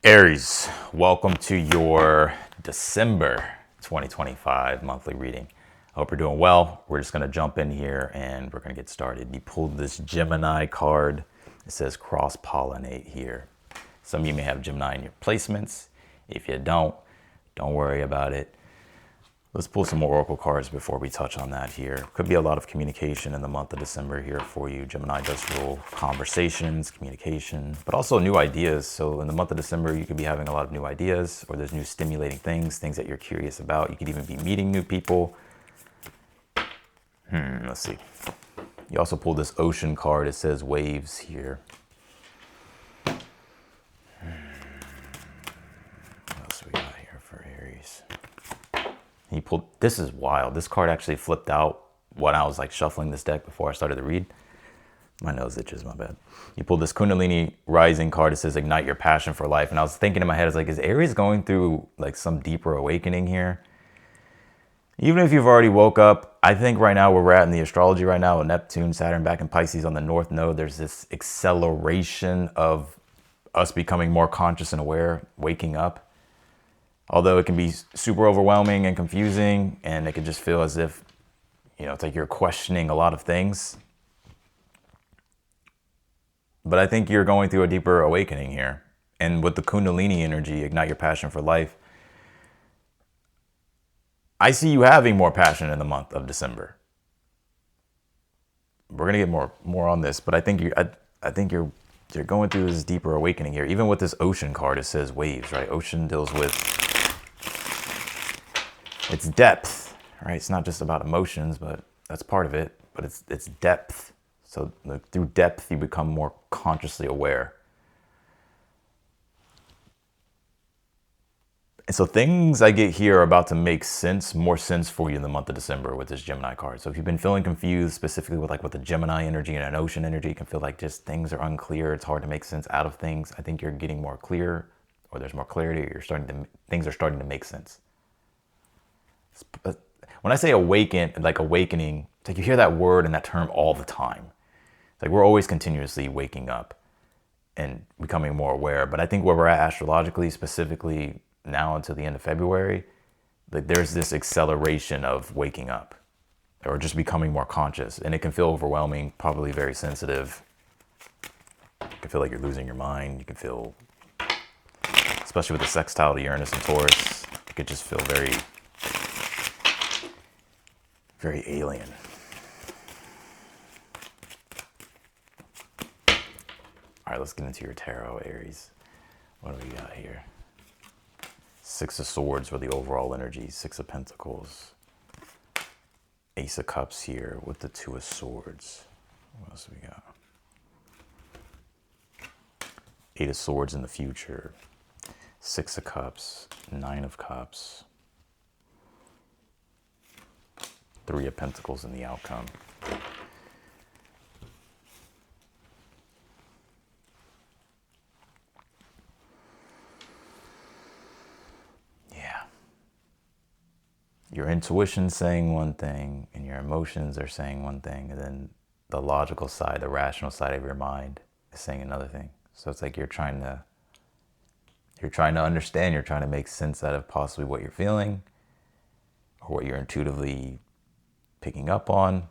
Aries, welcome to your December 2025 monthly reading. I hope you're doing well. We're just going to jump in here and we're going to get started. You pulled this Gemini card. It says cross pollinate here. Some of you may have Gemini in your placements. If you don't worry about it. Let's pull some more oracle cards before we touch on that here. Could be a lot of communication in the month of December here for you. Gemini does rule conversations, communication, but also new ideas. So in the month of December, you could be having a lot of new ideas, or there's new stimulating things that you're curious about. You could even be meeting new people. Let's see. You also pulled this ocean card. It says waves here. What else we got here for Aries? He pulled, this is wild. This card actually flipped out when I was like shuffling this deck before I started to read. My nose itches, my bad. He pulled this Kundalini rising card. It says ignite your passion for life. And I was thinking in my head, I was like, is Aries going through like some deeper awakening here? Even if you've already woke up, I think right now where we're at in the astrology right now with Neptune, Saturn back in Pisces on the North Node, there's this acceleration of us becoming more conscious and aware, waking up. Although it can be super overwhelming and confusing, and it can just feel as if, it's like you're questioning a lot of things. But I think you're going through a deeper awakening here. And with the Kundalini energy, ignite your passion for life, I see you having more passion in the month of December. We're gonna get more on this, but I think you're going through this deeper awakening here. Even with this ocean card, it says waves, right? Ocean deals with it's depth, right? It's not just about emotions, but that's part of it. But it's depth. So through depth, you become more consciously aware. And so things I get here are about to make more sense for you in the month of December with this Gemini card. So if you've been feeling confused, specifically with the Gemini energy and an ocean energy, you can feel like just things are unclear. It's hard to make sense out of things. I think you're getting more clear, or there's more clarity. Things are starting to make sense. When I say awakening, it's like you hear that word and that term all the time. It's like we're always continuously waking up and becoming more aware. But I think where we're at astrologically, specifically now until the end of February, like there's this acceleration of waking up or just becoming more conscious. And it can feel overwhelming, probably very sensitive. You can feel like you're losing your mind. You can feel, especially with the sextile to Uranus and Taurus, it could just feel very, very alien. All right, let's get into your tarot, Aries. What do we got here? Six of Swords for the overall energy. Six of Pentacles. Ace of Cups here with the Two of Swords. What else do we got? Eight of Swords in the future. Six of Cups. Nine of Cups. Three of Pentacles in the outcome. Yeah. Your intuition's saying one thing and your emotions are saying one thing, and then the logical side, the rational side of your mind is saying another thing. So it's like you're trying to understand, you're trying to make sense out of possibly what you're feeling or what you're intuitively picking up on.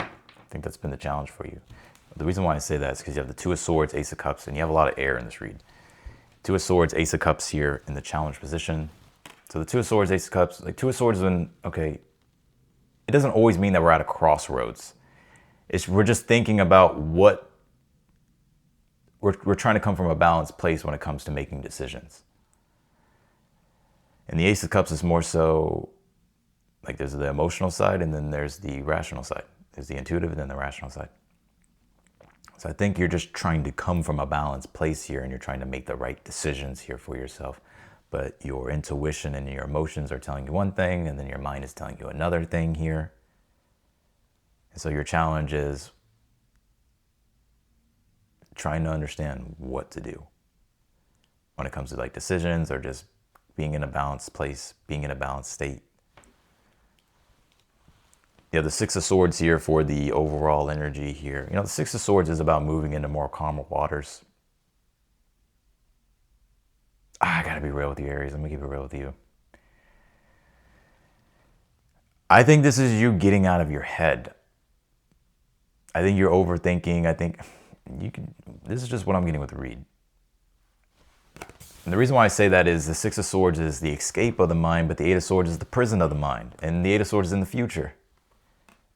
I think that's been the challenge for you. The reason why I say that is because you have the Two of Swords, Ace of Cups, and you have a lot of air in this read. Two of Swords, Ace of Cups here in the challenge position. So the Two of Swords, Ace of Cups, like Two of Swords, it doesn't always mean that we're at a crossroads. We're just thinking about what we're trying to come from a balanced place when it comes to making decisions. And the Ace of Cups is more so like there's the emotional side and then there's the rational side. There's the intuitive and then the rational side. So I think you're just trying to come from a balanced place here and you're trying to make the right decisions here for yourself. But your intuition and your emotions are telling you one thing and then your mind is telling you another thing here. And so your challenge is trying to understand what to do when it comes to like decisions or just being in a balanced place, being in a balanced state. You have the Six of Swords here for the overall energy here. You know, the Six of Swords is about moving into more calmer waters. I gotta be real with you, Aries. I'm gonna keep it real with you. I think this is you getting out of your head. I think you're overthinking. I think you can. This is just what I'm getting with the read. And the reason why I say that is the Six of Swords is the escape of the mind, but the Eight of Swords is the prison of the mind. And the Eight of Swords is in the future.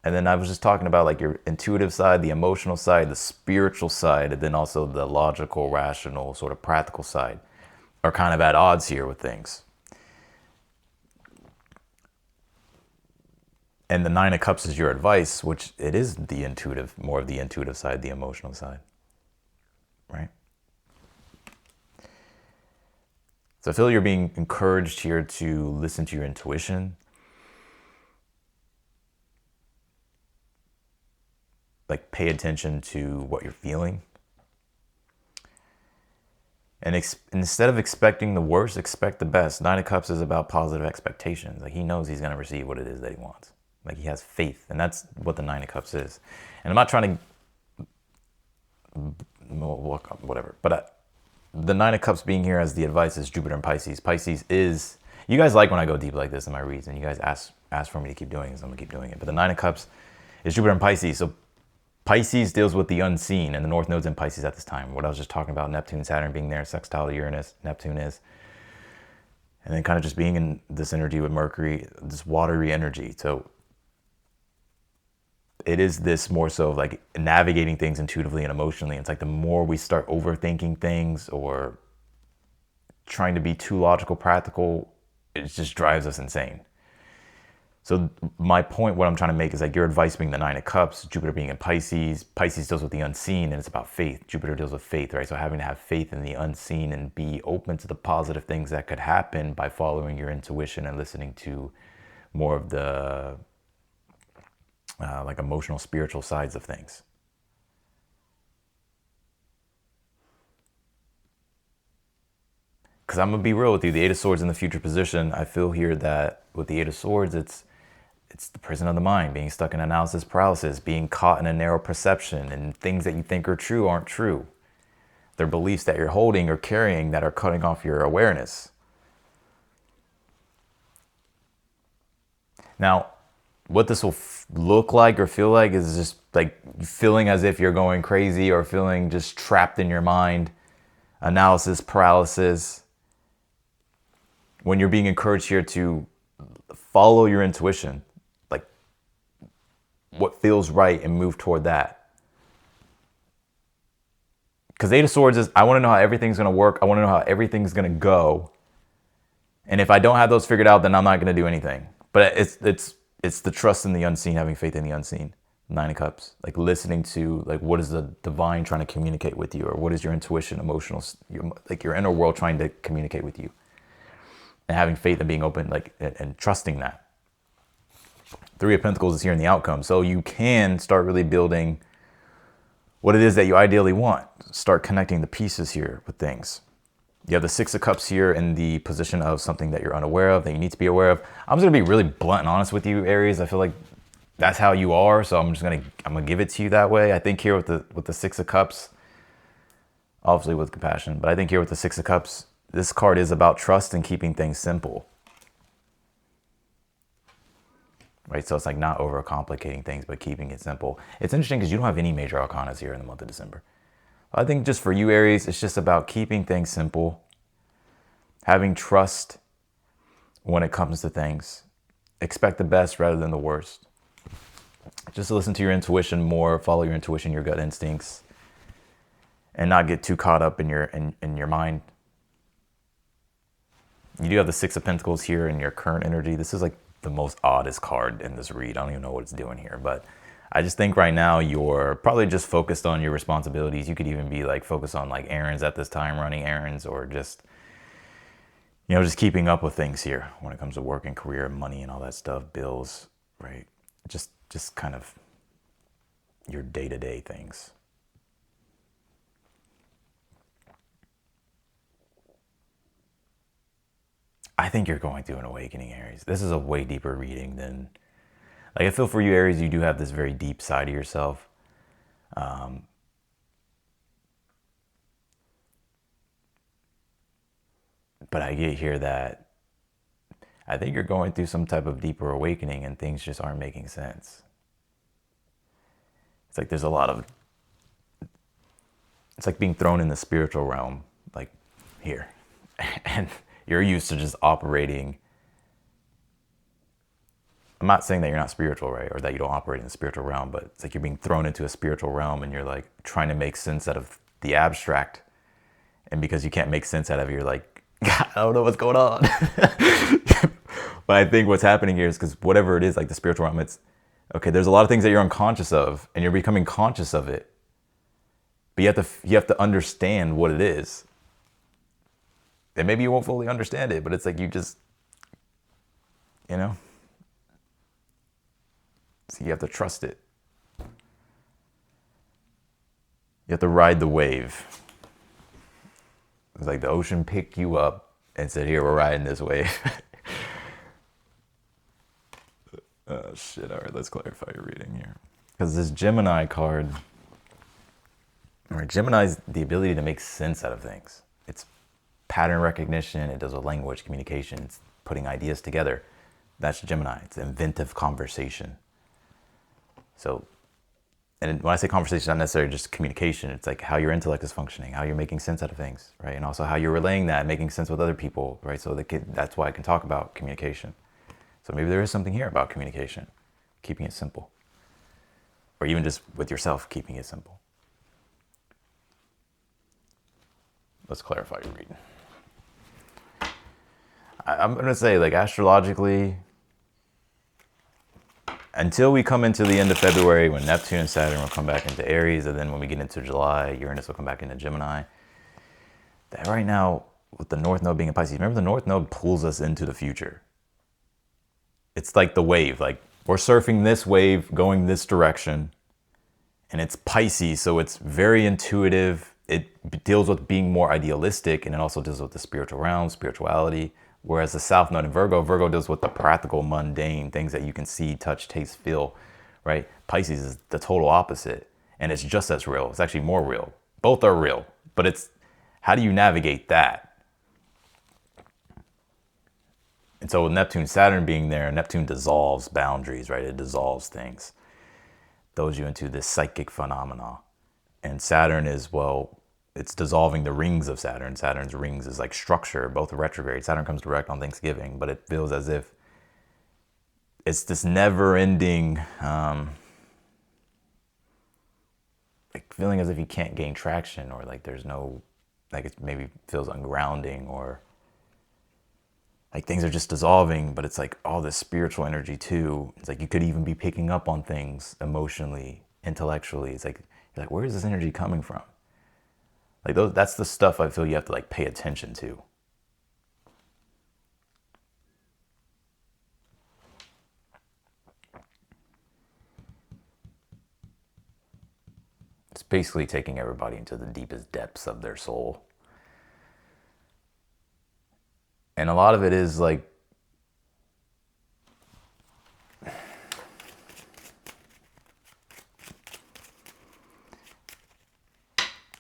And then I was just talking about like your intuitive side, the emotional side, the spiritual side, and then also the logical, rational, sort of practical side are kind of at odds here with things. And the Nine of Cups is your advice, which it is the intuitive, more of the intuitive side, the emotional side, right? So I feel you're being encouraged here to listen to your intuition. Like pay attention to what you're feeling. And instead of expecting the worst, expect the best. Nine of Cups is about positive expectations. Like he knows he's going to receive what it is that he wants. Like he has faith. And that's what the Nine of Cups is. And I'm not trying to, whatever. But the Nine of Cups being here as the advice is Jupiter and Pisces. Pisces is, you guys like when I go deep like this in my reads, and you guys ask for me to keep doing it, so I'm going to keep doing it. But the Nine of Cups is Jupiter and Pisces. So Pisces deals with the unseen, and the North Node's in Pisces at this time. What I was just talking about, Neptune, Saturn being there, sextile to Uranus, Neptune is. And then kind of just being in this energy with Mercury, this watery energy. So it is this more so of like navigating things intuitively and emotionally. It's like the more we start overthinking things or trying to be too logical, practical, it just drives us insane. So my point, what I'm trying to make is like your advice being the Nine of Cups, Jupiter being in Pisces. Pisces deals with the unseen and it's about faith. Jupiter deals with faith, right? So having to have faith in the unseen and be open to the positive things that could happen by following your intuition and listening to more of the like emotional, spiritual sides of things. Because I'm going to be real with you, the Eight of Swords in the future position, I feel here that with the Eight of Swords, it's the prison of the mind, being stuck in analysis paralysis, being caught in a narrow perception, and things that you think are true aren't true. They're beliefs that you're holding or carrying that are cutting off your awareness. Now, what this will look like or feel like is just like feeling as if you're going crazy or feeling just trapped in your mind, analysis paralysis. When you're being encouraged here to follow your intuition, like what feels right and move toward that. Because Eight of Swords is, I want to know how everything's going to work. I want to know how everything's going to go. And if I don't have those figured out, then I'm not going to do anything. But it's the trust in the unseen, having faith in the unseen. Nine of Cups, like listening to like what is the divine trying to communicate with you, or what is your intuition, emotional, like your inner world trying to communicate with you, and having faith and being open, like and trusting that. Three of Pentacles is here in the outcome, so you can start really building what it is that you ideally want. Start connecting the pieces here with things. You have the Six of Cups here in the position of something that you're unaware of, that you need to be aware of. I'm just gonna be really blunt and honest with you, Aries. I feel like that's how you are, so I'm gonna give it to you that way. I think here with the Six of Cups, obviously with compassion, but I think here with the Six of Cups, this card is about trust and keeping things simple. Right, so it's like not overcomplicating things, but keeping it simple. It's interesting because you don't have any major arcanas here in the month of December. I think just for you, Aries, it's just about keeping things simple, having trust when it comes to things. Expect the best rather than the worst. Just listen to your intuition more, follow your intuition, your gut instincts, and not get too caught up in your mind. You do have the Six of Pentacles here in your current energy. This is like the most oddest card in this read. I don't even know what it's doing here, but I just think right now you're probably just focused on your responsibilities. You could even be like focused on like errands at this time, running errands, or just, you know, just keeping up with things here when it comes to work and career, money and all that stuff, bills, right? Just kind of your day-to-day things. I think you're going through an awakening, Aries. This is a way deeper reading than Like I feel for you, Aries, you do have this very deep side of yourself. But I get here that I think you're going through some type of deeper awakening and things just aren't making sense. It's like there's a lot of, it's like being thrown in the spiritual realm, like here. And you're used to just operating. I'm not saying that you're not spiritual, right? Or that you don't operate in the spiritual realm, but it's like you're being thrown into a spiritual realm and you're like trying to make sense out of the abstract. And because you can't make sense out of it, you're like, God, I don't know what's going on. But I think what's happening here is because whatever it is, like the spiritual realm, it's okay. There's a lot of things that you're unconscious of, and you're becoming conscious of it. But you have to understand what it is. And maybe you won't fully understand it, but it's like you just, you know. So you have to trust it. You have to ride the wave. It's like the ocean picked you up and said, "Here, we're riding this wave." Oh shit! All right, let's clarify your reading here, because this Gemini card, all right, Gemini's the ability to make sense out of things. It's pattern recognition. It does with language, communication. It's putting ideas together. That's Gemini. It's inventive conversation. So, and when I say conversation, not necessarily just communication. It's like how your intellect is functioning, how you're making sense out of things, right? And also how you're relaying that, making sense with other people, right? So that's why I can talk about communication. So maybe there is something here about communication, keeping it simple. Or even just with yourself, keeping it simple. Let's clarify your reading. I'm going to say, like, astrologically, until we come into the end of February when Neptune and Saturn will come back into Aries, and then when we get into July, Uranus will come back into Gemini. That right now, with the North Node being in Pisces, remember the North Node pulls us into the future. It's like the wave, like we're surfing this wave going this direction, and it's Pisces, so it's very intuitive. It deals with being more idealistic, and it also deals with the spiritual realm, spirituality. Whereas the South Node in Virgo deals with the practical, mundane things that you can see, touch, taste, feel, right? Pisces is the total opposite, and it's just as real. It's actually more real. Both are real, but it's how do you navigate that? And so with Neptune, Saturn being there, Neptune dissolves boundaries, right? It dissolves things, throws you into this psychic phenomena. And Saturn is, well, it's dissolving the rings of Saturn. Saturn's rings is like structure, both retrograde. Saturn comes direct on Thanksgiving, but it feels as if it's this never-ending, like feeling as if you can't gain traction, or like there's no, like it maybe feels ungrounding, or like things are just dissolving, but it's like all this spiritual energy too. It's like you could even be picking up on things emotionally, intellectually. It's like, you're like, where is this energy coming from? Like that's the stuff I feel you have to like pay attention to. It's basically taking everybody into the deepest depths of their soul. And a lot of it is like,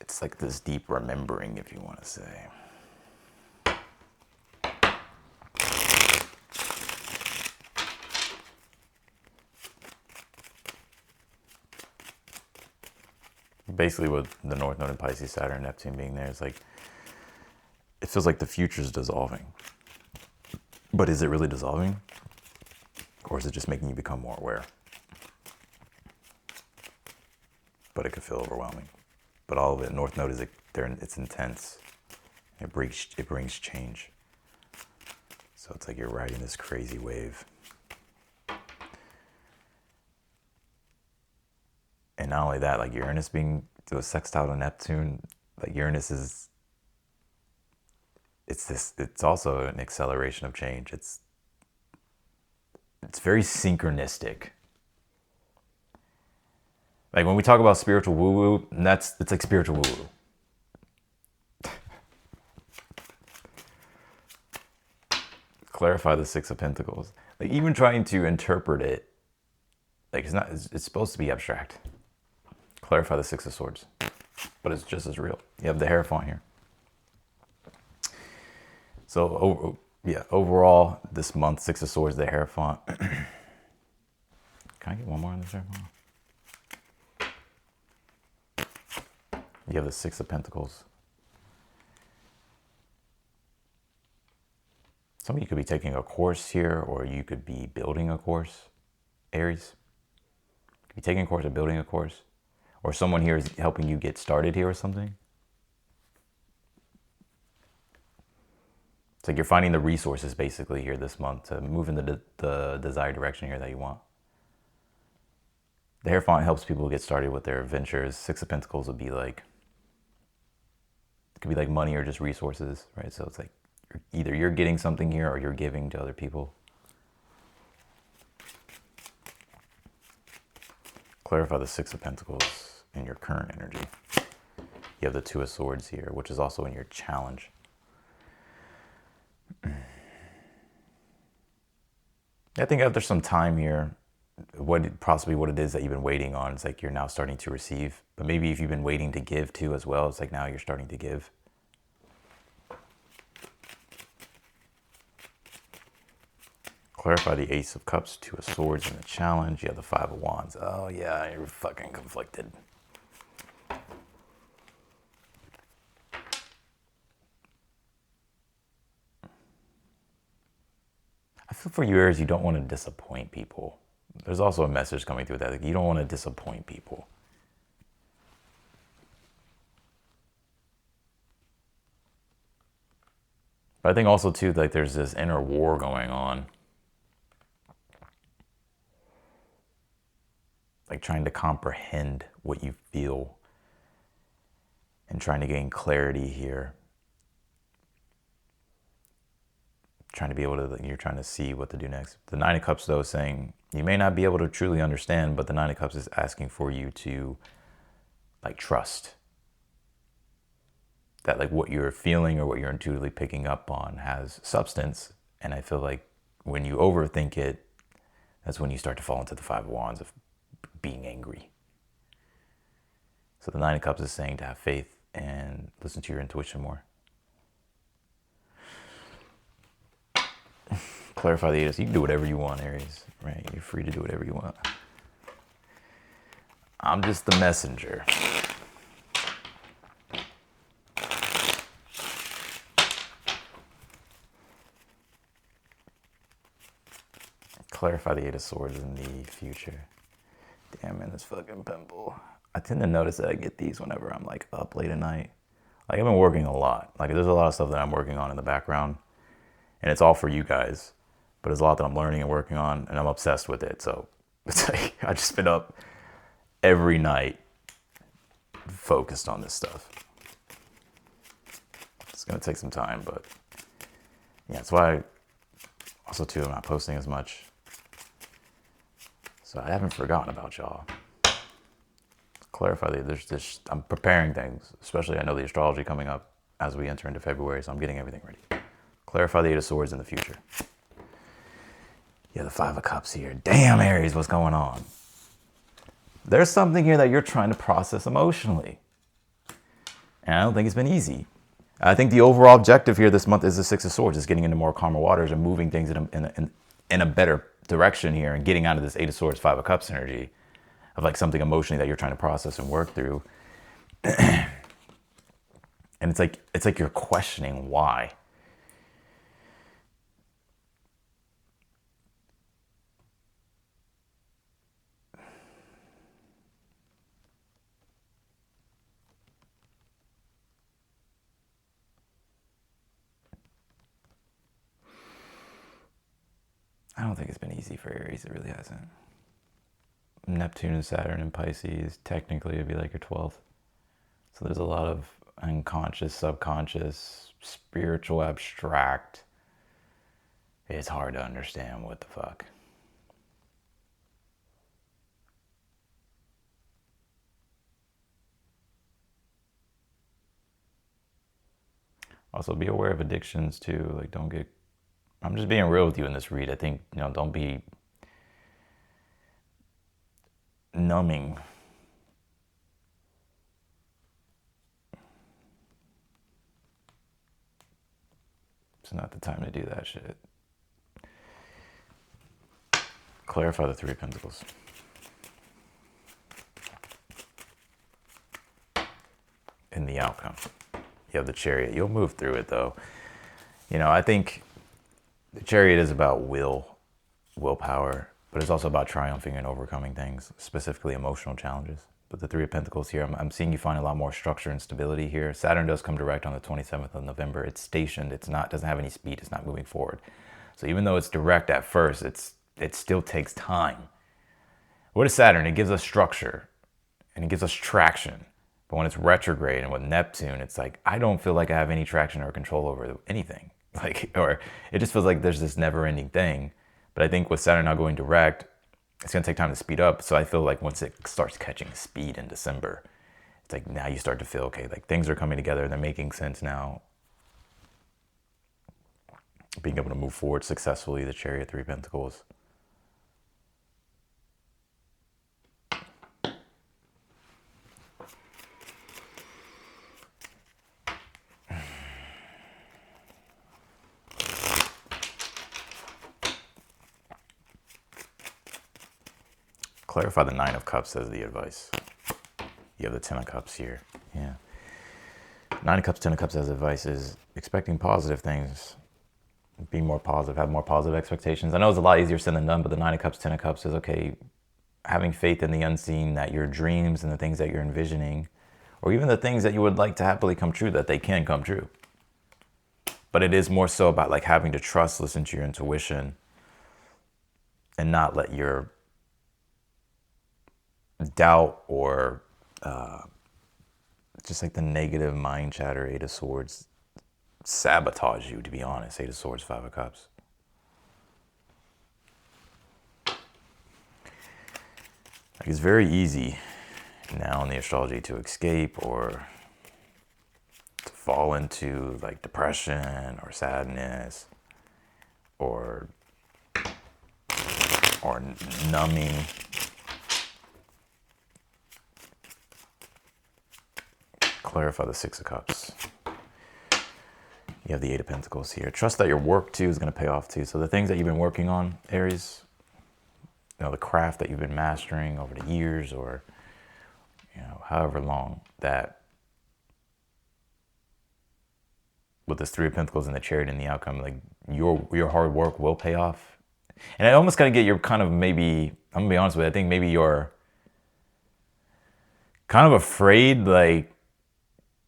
it's like this deep remembering, if you want to say. Basically with the North Node in Pisces, Saturn, Neptune being there, it's like, it feels like the future's dissolving. But is it really dissolving? Or is it just making you become more aware? But it could feel overwhelming. But all of it, North Node is it's intense. It brings change. So it's like you're riding this crazy wave. And not only that, like Uranus being to a sextile to Neptune, like Uranus is, it's also an acceleration of change. It's very synchronistic. Like when we talk about spiritual woo-woo, it's like spiritual woo-woo. Clarify the Six of Pentacles. Like even trying to interpret it, Like it's supposed to be abstract. Clarify the Six of Swords, but it's just as real. You have the Hierophant here. So overall, this month, Six of Swords, the Hierophant. Can I get one more on this Hierophant? You have the Six of Pentacles. Some of you could be taking a course here, or you could be building a course, Aries. You could be taking a course or building a course. Or someone here is helping you get started here or something. It's like you're finding the resources basically here this month to move in the desired direction here that you want. The Hierophant helps people get started with their ventures. Six of Pentacles would be like, it could be like money or just resources, right? So it's like either you're getting something here or you're giving to other people. Clarify the Six of Pentacles in your current energy. You have the Two of Swords here, which is also in your challenge. I think after some time here, possibly what it is that you've been waiting on, it's like you're now starting to receive. But maybe if you've been waiting to give too as well, it's like now you're starting to give. Clarify the Ace of Cups, Two of Swords in the challenge. You have the Five of Wands. Oh yeah, you're fucking conflicted. I feel for you, Aries, you don't want to disappoint people. There's also a message coming through that. Like, you don't want to disappoint people. But I think also, too, like there's this inner war going on. Like trying to comprehend what you feel and trying to gain clarity here. Trying to be able to, you're trying to see what to do next. The Nine of Cups, though, is saying you may not be able to truly understand, but the Nine of Cups is asking for you to like trust that like what you're feeling or what you're intuitively picking up on has substance. And I feel like when you overthink it, that's when you start to fall into the Five of Wands of being angry. So the Nine of Cups is saying to have faith and listen to your intuition more. Clarify the Ace. You can do whatever you want, Aries, right? You're free to do whatever you want. I'm just the messenger. Clarify the Eight of Swords in the future. Damn, man, this fucking pimple. I tend to notice that I get these whenever I'm like up late at night. Like I've been working a lot. Like there's a lot of stuff that I'm working on in the background. And it's all for you guys. But there's a lot that I'm learning and working on, and I'm obsessed with it. So it's like I just been up every night focused on this stuff. It's gonna take some time, but yeah, that's why also too I'm not posting as much. So I haven't forgotten about y'all. Clarify that there's this, I'm preparing things, especially I know the astrology coming up as we enter into February, so I'm getting everything ready. Clarify the Eight of Swords in the future. Yeah, the Five of Cups here. Damn, Aries, what's going on? There's something here that you're trying to process emotionally. And I don't think it's been easy. I think the overall objective here this month is the Six of Swords, is getting into more calmer waters and moving things in a better direction here and getting out of this Eight of Swords, Five of Cups energy of like something emotionally that you're trying to process and work through. And it's like you're questioning why. I don't think it's been easy for Aries. It really hasn't. Neptune and Saturn and Pisces, technically it'd be like your 12th. So there's a lot of unconscious, subconscious, spiritual, abstract. It's hard to understand what the fuck. Also be aware of addictions too. Like I'm just being real with you in this read. I think, don't be numbing. It's not the time to do that shit. Clarify the Three of Pentacles. In the outcome. You have the Chariot. You'll move through it though. You know, I think the Chariot is about willpower, but it's also about triumphing and overcoming things, specifically emotional challenges. But the Three of Pentacles here, I'm seeing you find a lot more structure and stability here. Saturn does come direct on the 27th of November. It's stationed. It's not, doesn't have any speed. It's not moving forward. So even though it's direct at first, it still takes time. What is Saturn? It gives us structure and it gives us traction. But when it's retrograde and with Neptune, it's like, I don't feel like I have any traction or control over anything. Like, or it just feels like there's this never ending thing. But I think with Saturn now going direct, it's going to take time to speed up. So I feel like once it starts catching speed in December, it's like now you start to feel, okay, like things are coming together. They're making sense now. Being able to move forward successfully, the Chariot, Three of Pentacles. Clarify the Nine of Cups as the advice. You have the Ten of Cups here. Yeah. Nine of Cups, Ten of Cups as advice is expecting positive things. Be more positive, have more positive expectations. I know it's a lot easier said than done, but the Nine of Cups, Ten of Cups is, okay, having faith in the unseen, that your dreams and the things that you're envisioning, or even the things that you would like to happily come true, that they can come true. But it is more so about like having to trust, listen to your intuition, and not let your doubt or just like the negative mind chatter, Eight of Swords, sabotage you, to be honest. Eight of Swords, Five of Cups. Like, it's very easy now in the astrology to escape or to fall into like depression or sadness or numbing. Clarify the Six of Cups. You have the Eight of Pentacles here. Trust that your work too is going to pay off too. So the things that you've been working on, Aries, you know, the craft that you've been mastering over the years or, you know, however long, that with this Three of Pentacles and the Chariot in the outcome, like your hard work will pay off. And I almost kind of get your kind of, maybe, I'm going to be honest with you, I think maybe you're kind of afraid, like,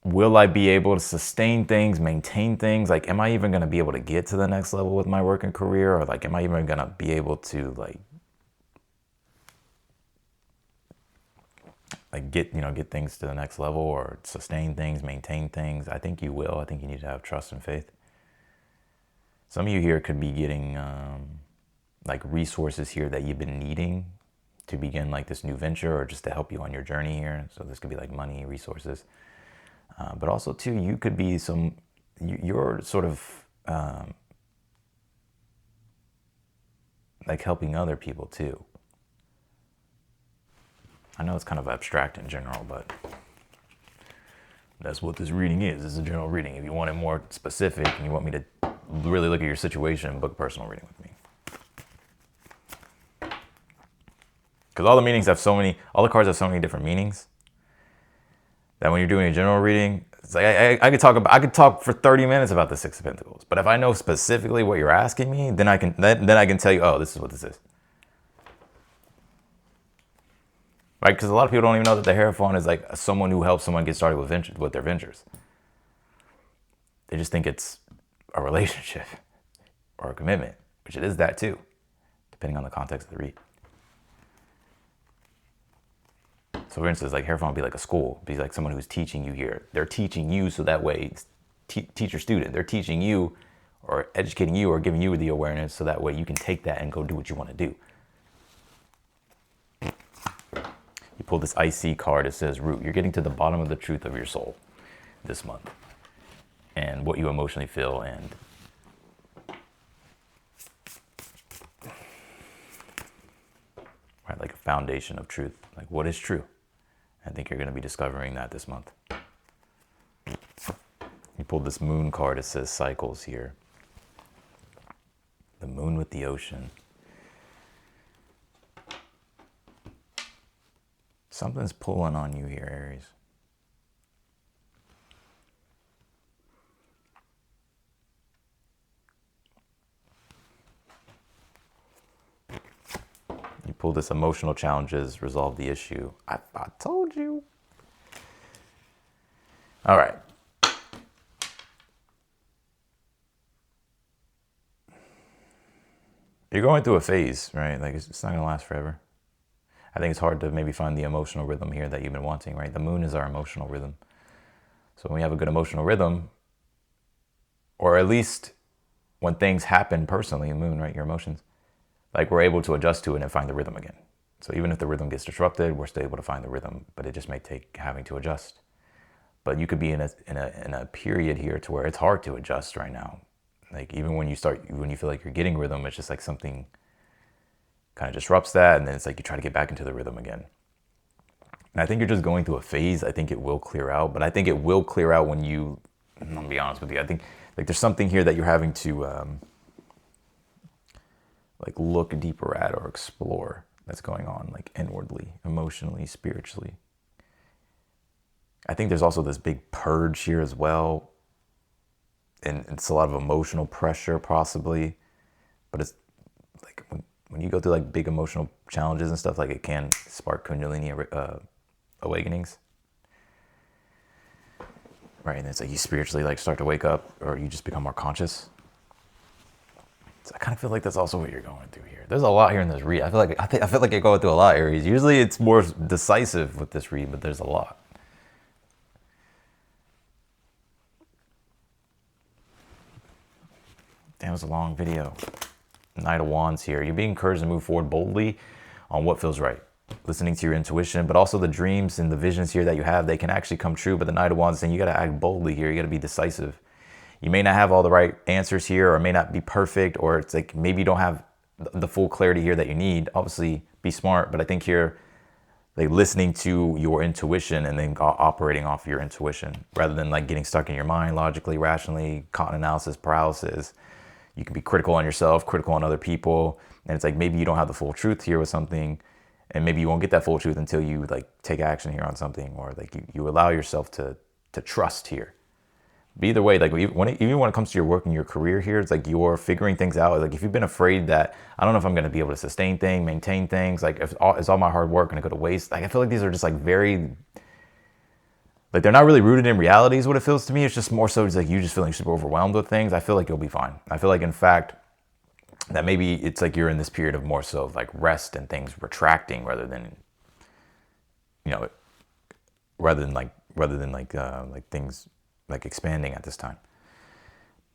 will I be able to sustain things, maintain things? Like, am I even going to be able to get to the next level with my work and career? Or like, am I even going to be able to get things to the next level or sustain things, maintain things? I think you will. I think you need to have trust and faith. Some of you here could be getting like resources here that you've been needing to begin like this new venture or just to help you on your journey here. So this could be like money, resources. But also too, you could be you're sort of like helping other people too. I know it's kind of abstract in general, but that's what this reading is. It's a general reading. If you want it more specific and you want me to really look at your situation, book a personal reading with me. Because all the meanings have all the cards have so many different meanings that when you're doing a general reading, it's like I could talk for 30 minutes about the Six of Pentacles. But if I know specifically what you're asking me, then I can tell you, oh, this is what this is. Right? Because a lot of people don't even know that the Hierophant is like someone who helps someone get started with their ventures. They just think it's a relationship or a commitment, which it is that too, depending on the context of the read. So for instance, like Hierophant would be like a school, be like someone who's teaching you here. They're teaching you so that way, teacher student, they're teaching you or educating you or giving you the awareness so that way you can take that and go do what you want to do. You pull this IC card, it says Root. You're getting to the bottom of the truth of your soul this month and what you emotionally feel. And right? Like a foundation of truth. Like, what is true? I think you're going to be discovering that this month. You pulled this moon card. It says cycles here. The moon with the ocean. Something's pulling on you here, Aries. You pulled this emotional challenges, resolve the issue. I told you. All right. You're going through a phase, right? Like it's not going to last forever. I think it's hard to maybe find the emotional rhythm here that you've been wanting, right? The moon is our emotional rhythm. So when we have a good emotional rhythm, or at least when things happen personally, moon, right? Your emotions, like we're able to adjust to it and find the rhythm again. So even if the rhythm gets disrupted, we're still able to find the rhythm, but it just may take having to adjust. But you could be in a period here to where it's hard to adjust right now. Like even when you feel like you're getting rhythm, it's just like something kind of disrupts that, and then it's like you try to get back into the rhythm again. And I think you're just going through a phase. I think it will clear out, but I think it will clear out when you, I'm gonna be honest with you, I think like there's something here that you're having to like look deeper at or explore that's going on, like inwardly, emotionally, spiritually. I think there's also this big purge here as well. And it's a lot of emotional pressure possibly, but it's like when you go through like big emotional challenges and stuff, like it can spark Kundalini awakenings, right? And it's like you spiritually like start to wake up, or you just become more conscious. So I kind of feel like that's also what you're going through here. There's a lot here in this read. I feel like you're going through a lot, Aries. Usually it's more decisive with this read, but there's a lot. Damn, it was a long video. Knight of Wands here. You're being encouraged to move forward boldly on what feels right. Listening to your intuition, but also the dreams and the visions here that you have, they can actually come true. But the Knight of Wands is saying you got to act boldly here. You got to be decisive. You may not have all the right answers here, or may not be perfect, or it's like maybe you don't have the full clarity here that you need. Obviously, be smart, but I think here, like listening to your intuition and then operating off your intuition rather than like getting stuck in your mind logically, rationally, caught in analysis paralysis. You can be critical on yourself, critical on other people. And it's like, maybe you don't have the full truth here with something, and maybe you won't get that full truth until you like take action here on something, or like you allow yourself to trust here. But either way, like even when it comes to your work and your career here, it's like you're figuring things out. Like if you've been afraid that, I don't know if I'm going to be able to sustain things, maintain things, like is all my hard work going to go to waste? Like I feel like these are just like very, like they're not really rooted in reality is what it feels to me. It's just more so just like you just feeling super overwhelmed with things. I feel like you'll be fine. I feel like in fact that maybe it's like you're in this period of more so of like rest and things retracting rather than, you know, rather than like things like expanding at this time.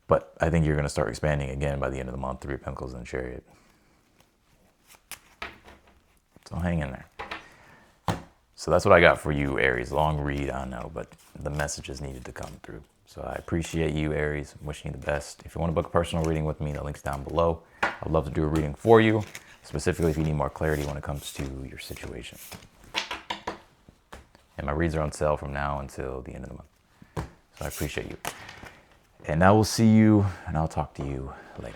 But I think you're going to start expanding again by the end of the month. 3 of Pentacles and the Chariot. So hang in there. So that's what I got for you, Aries. Long read, I know, but the messages needed to come through. So I appreciate you, Aries. I'm wishing you the best. If you want to book a personal reading with me, the link's down below. I'd love to do a reading for you, specifically if you need more clarity when it comes to your situation. And my reads are on sale from now until the end of the month. So I appreciate you. And I will see you, and I'll talk to you later.